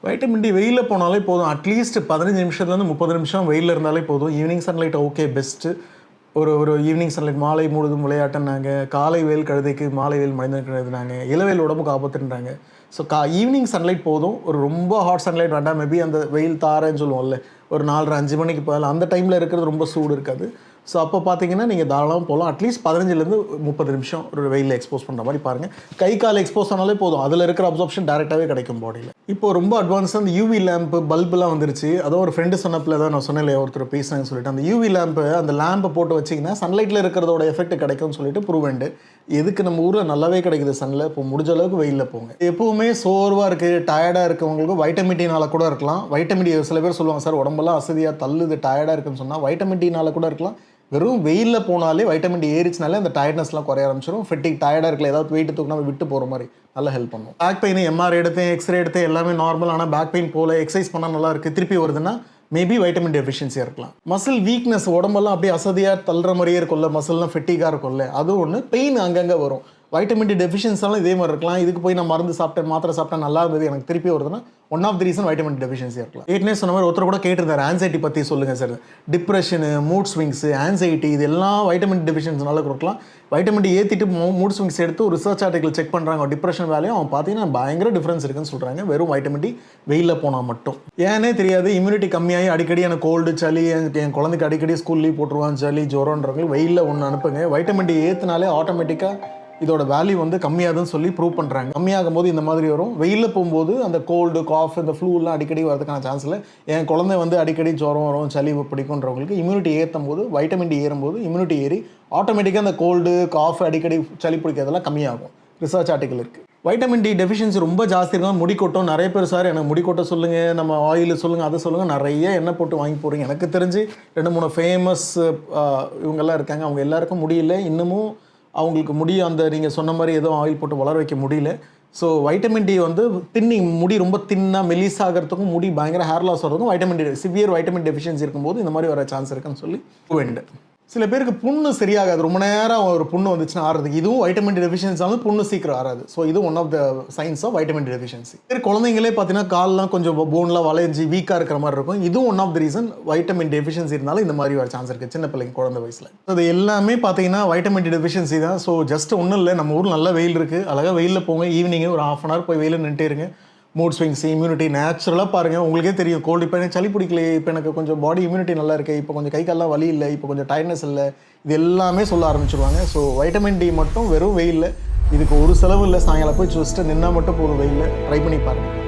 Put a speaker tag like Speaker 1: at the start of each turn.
Speaker 1: Vitamin D வெயில்ல போனாலே போதும். அட்லீஸ்ட் 15 நிமிஷத்துலேருந்து 30 நிமிஷம் வெயில்ல இருந்தாலே போதும். Evening sunlight okay best. ஒரு ஒரு ஈவினிங் சன்லைட் மாலை முழுதும் விளையாட்டுன்னாங்க. காலை வெயில் கழுதைக்கு மாலை வெயில் மனிதனுக்கு கழுதுனாங்க. இளவெயில் உடம்புக்கு ஆபத்துன்றாங்க. ஸோ ஈவினிங் சன்லைட் போதும். ஒரு ரொம்ப ஹாட் சன்லைட் வேண்டாம். மேபி அந்த வெயில் தாரன்னு சொல்லுவோம்ல, ஒரு 4:30 5 மணிக்கு போகலாம். அந்த டைமில் இருக்கிறது ரொம்ப சூடு இருக்காது. ஸோ அப்போ பார்த்தீங்கன்னா நீங்கள் தாராளமாக போகலாம். அட்லீஸ்ட் 15லேருந்து 30 நிமிஷம் ஒரு வெயிலில் எக்ஸ்போஸ் பண்ணுற மாதிரி பாருங்கள். கை கால் எக்ஸ்போஸ் ஆனாலே போதும். அதில் இருக்கிற அப்சார்ப்ஷன் டேரெக்டாகவே கிடைக்கும் பாடியில். இப்போ ரொம்ப அட்வான்ஸாக அந்த யூவி லேம்பு பல்புலாம் வந்துருச்சு. அதோ ஒரு ஃப்ரெண்டு சொன்னப்பில் தான் நான் சொன்னேன் ஒருத்தர் பேசினாங்கன்னு சொல்லிட்டு, அந்த யூவி லேம்பு அந்த லேம்பை போட்டு வச்சிங்கன்னா சன்லைட்டில் இருக்கிறதோட எஃபெக்ட் கிடைக்கும்னு சொல்லிட்டு ப்ரூவெண்டு. எதுக்கு நம்ம ஊரில் நல்லாவே கிடைக்குது சன்னில். இப்போ முடிஞ்ச அளவுக்கு வெயிலில் போங்க. எப்போவுமே சோர்வாக இருக்குது, டயர்டாக இருக்கவங்களுக்கு வைட்டமின் டினால கூட இருக்கலாம். வைட்டமின் டி சில பேர் சொல்லுவாங்க, சார் உடம்பெல்லாம் அசதியாக தள்ளுது டயர்டாக இருக்குன்னு சொன்னால் வைட்டமின் டினால கூட இருக்கலாம். வெறும் வெயிலில் போனாலே வைட்டமின் டி ஏறிச்சுனாலே அந்த டயர்ட்னஸ்லாம் குறைய ஆரம்பிச்சிடும். ஃபெட்டிக் டயர்டாக இருக்கல, ஏதாவது வெயிட் தூக்கினா விட்டு போகிற மாதிரி நல்லா ஹெல்ப் பண்ணும். பேக் பெயின் எம்ஆர் எடுத்தேன், எக்ஸ்ரே எடுத்தேன், எல்லாமே நார்மல். ஆனால் பேக் பெயின் போல, எக்ஸசைஸ் பண்ணால் நல்லா இருக்குது, திருப்பி வருதுன்னா மேபி வைட்டமின் டெஃபிஷியன்சியாக இருக்கலாம். மசில் வீக்னஸ், உடம்பெல்லாம் அப்படியே அசதியாக தள்ளுற மாதிரியே இருக்கும்ல, மசில்லாம் ஃபெட்டிக்காக இருக்கும்ல, அது ஒன்று. பெயின் அங்கங்கே வரும். வைட்டமின் டி டெஃபிஷியன்ஸாலும் இதே மாதிரி இருக்கலாம். இதுக்கு போய் நான் மருந்து சாப்பிட்டேன், மாத்திரை சாப்பிட்டேன், நல்லா இருந்தது, எனக்கு திருப்பி வருதுன்னா one of the reason vitamin D டெஃபிஷியன்சியாக இருக்கலாம். ஏற்கனவே சொன்ன மாதிரி ஒருத்தர் கூட கேட்டிருந்தார், ஆன்சைட்டி பற்றி சொல்லுங்கள் சார். டிப்ரெஷனு, மூட் ஸ்விங்ஸு, ஆன்சைட்டி இது எல்லாம் வைட்டமின் டி டெஃபிஷியன்சினால கொடுக்கலாம். வைட்டமின் டி ஏற்றிட்டு மூட் ஸ்விங்ஸ் எடுத்து ஒரு ரிசர்ச் ஆர்டிகல் செக் பண்ணுறாங்க. டிப்ரெஷன் வேலையும் அவன் பார்த்தீங்கன்னா பயங்கர டிஃப்ரென்ஸ் இருக்குன்னு சொல்கிறாங்க, வெறும் வைட்டமின் டி வெயிலில் போனால் மட்டும். ஏன்னே தெரியாது, இம்யூனிட்டி கம்மியாகி அடிக்கடி எனக்கு கோல்டு சளி, என் குழந்தைக்கு அடிக்கடி ஸ்கூல் லீவ் போட்டுருவான், சளி ஜுரம்ன்றவங்க வெயிலில் ஒன்று அனுப்புங்க. வைட்டமின் டி ஏற்றினாலே ஆட்டோமேட்டிக்காக இதோட வேல்யூ வந்து கம்மியாகுதுன்னு சொல்லி ப்ரூவ் பண்ணுறாங்க. கம்மியாகும் போது இந்த மாதிரி வரும். வெயிலில் போகும்போது அந்த கோல்டு காஃப் இந்த ஃப்ளூலாம் அடிக்கடி வரதுக்கான சான்ஸ் இல்லை. என் குழந்தை வந்து அடிக்கடி ஜுரம் வரும், சளி பிடிக்குன்றவங்களுக்கு இம்யூனிட்டி ஏற்றும் போது வைட்டமின் டி ஏறும்போது இம்யூனிட்டி ஏறி ஆட்டோமேட்டிக்காக அந்த கோல்டு காஃப் அடிக்கடி சளி பிடிக்கிறதெல்லாம் கம்மியாகும். ரிசர்ச் ஆர்டிக்கல் இருக்குது. வைட்டமின் டி டெஃபிஷியன்சி ரொம்ப ஜாஸ்தி இருக்கும். முடிக்கொட்டும் நிறைய பேர், சார் எனக்கு முடிக்கொட்ட சொல்லுங்கள், நம்ம ஆயில் சொல்லுங்கள், அதை சொல்லுங்கள், நிறைய எண்ணெய் போட்டு வாங்கி போகிறீங்க. எனக்கு தெரிஞ்சு 2-3 ஃபேமஸ் இவங்கெல்லாம் இருக்காங்க. அவங்க எல்லாருக்கும் முடியல, இன்னமும் அவங்களுக்கு முடியும் அந்த நீங்கள் சொன்ன மாதிரி ஏதோ ஆயில் போட்டு வளர வைக்க முடியல. ஸோ வைட்டமின் டி வந்து முடி ரொம்ப தின்னாக மெலிசாகிறதுக்கும் முடி பயங்கர ஹேர் லாஸ் வரதுக்கும் vitamin D severe vitamin deficiency இருக்கும்போது இந்த மாதிரி வர சான்ஸ் இருக்குன்னு சொல்லி வேண்டு. சில பேருக்கு புண்ணு சரியாகாது, ரொம்ப நேரம் ஒரு புண்ணு வந்துச்சுன்னா ஆறதுக்கு. இதுவும் வைட்டமின் டி டெஃபிஷியன்சி வந்து புண்ணு சீக்கிரம் ஆறாது. ஸோ இது one of the signs of vitamin D deficiency. குழந்தைங்களே பார்த்தீங்கன்னா கால்லாம் கொஞ்சம் போன்லாம் வளைஞ்சி வீக்காக இருக்கிற மாதிரி இருக்கும். இதுவும் one of the reason vitamin deficiency இருந்தாலும் இந்த மாதிரி வர சான்ஸ் இருக்குது சின்ன பிள்ளைங்க குழந்தை வயசில். அது எல்லாமே பார்த்தீங்கன்னா வைட்டமின் டி டெஃபிஷியன்சி தான். ஸோ ஜஸ்ட் ஒன்றும் இல்லை, நம்ம ஊரில் நல்ல வெயில் இருக்குது, அழகாக வெயிலில் போங்க. ஈவினிங்கு ஒரு 1/2 hour போய் வெயிலில் நின்றுட்டே இருங்க. மூட் ஸ்விங்ஸ், இம்யூனிட்டி நேச்சுரலாக பாருங்கள், உங்களுக்கே தெரியும். கோல்டு இப்போ எனக்கு சளி பிடிக்கலையே, இப்போ எனக்கு கொஞ்சம் பாடி இம்யூனிட்டி நல்லா இருக்குது, இப்போ கொஞ்சம் கை கால்லாம் வலி இல்லை, இப்போ கொஞ்சம் டயர்ட்னஸ் இல்லை, இது எல்லாமே சொல்ல ஆரம்பிச்சிருவாங்க. ஸோ வைட்டமின் டி மட்டும் வெறும் வெயிலில், இதுக்கு ஒரு செலவு இல்லை. சாயங்காலம் போய் ஜஸ்ட்டு நின்னா மட்டும் போதும், வெயிலில் ட்ரை பண்ணி பாருங்கள்.